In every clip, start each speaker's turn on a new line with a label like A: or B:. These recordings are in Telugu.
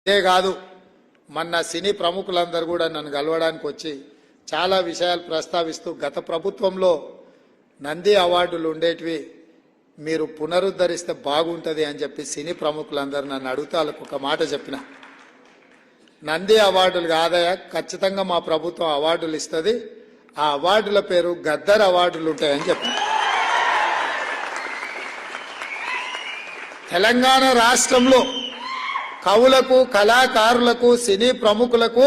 A: ఇదే కాదు మొన్న సినీ ప్రముఖులందరూ కూడా నన్ను కలవడానికి వచ్చి చాలా విషయాలు ప్రస్తావిస్తూ గత ప్రభుత్వంలో నంది అవార్డులు ఉండేటివి మీరు పునరుద్ధరిస్తే బాగుంటుంది అని చెప్పి సినీ ప్రముఖులందరూ నన్ను అడుగుతా ఒక మాట చెప్పిన. నంది అవార్డులు కాదయా, ఖచ్చితంగా మా ప్రభుత్వం అవార్డులు ఇస్తుంది, ఆ అవార్డుల పేరు గద్దర్ అవార్డులు ఉంటాయని చెప్పిన. తెలంగాణ రాష్ట్రంలో కవులకు, కళాకారులకు, సినీ ప్రముఖులకు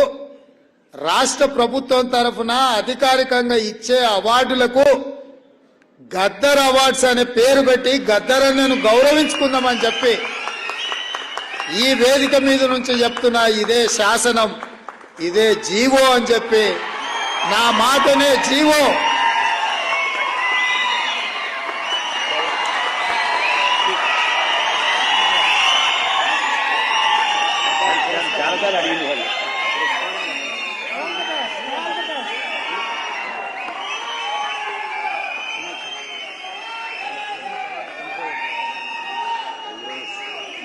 A: రాష్ట్ర ప్రభుత్వం తరఫున అధికారికంగా ఇచ్చే అవార్డులకు గద్దర్ అవార్డ్స్ అనే పేరు పెట్టి గద్దరన్నను గౌరవించుకుందామని చెప్పి ఈ వేదిక మీద నుంచి చెప్తున్నా. ఇదే శాసనం, ఇదే జీవో అని చెప్పి, నా మాటనే జీవో.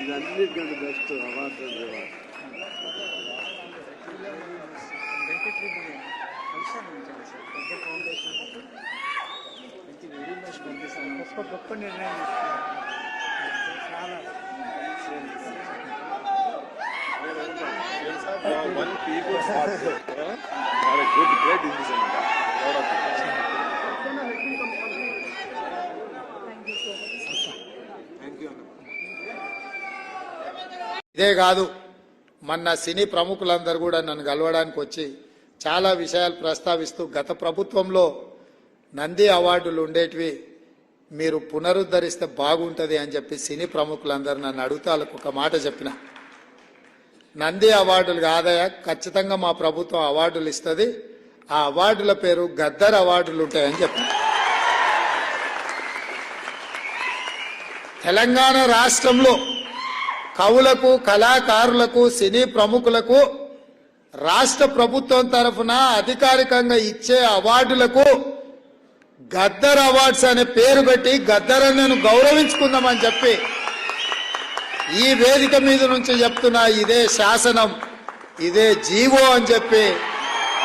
B: ఇదన్నిటికంటే best award.
C: గొప్ప నిర్ణయం
A: ఇదే కాదు మొన్న సినీ ప్రముఖులందరూ కూడా నన్ను కలవడానికి వచ్చి చాలా విషయాలు ప్రస్తావిస్తూ గత ప్రభుత్వంలో నంది అవార్డులు ఉండేటివి మీరు పునరుద్ధరిస్తే బాగుంటుంది అని చెప్పి సినీ ప్రముఖులందరూ నన్ను అడుగుతా ఒక మాట చెప్పిన. నంది అవార్డులు కాదయా, ఖచ్చితంగా మా ప్రభుత్వం అవార్డులు ఇస్తుంది, ఆ అవార్డుల పేరు గద్దర్ అవార్డులు ఉంటాయని చెప్పిన. తెలంగాణ రాష్ట్రంలో కవులకు, కళాకారులకు, సినీ ప్రముఖులకు రాష్ట్ర ప్రభుత్వం తరఫున అధికారికంగా ఇచ్చే అవార్డులకు గద్దర్ అవార్డ్స్ అనే పేరు పెట్టి గద్దరన్నను గౌరవించుకుందామని చెప్పి ఈ వేదిక మీద నుంచి చెప్తున్నా. ఇదే శాసనం, ఇదే జీవో అని చెప్పి,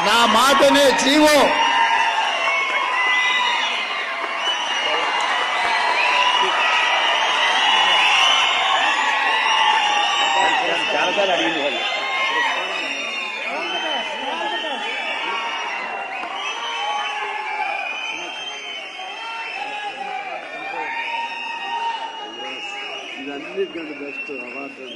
A: నా మాటనే జీవో.
B: ఇదన్నిటికంటే best award.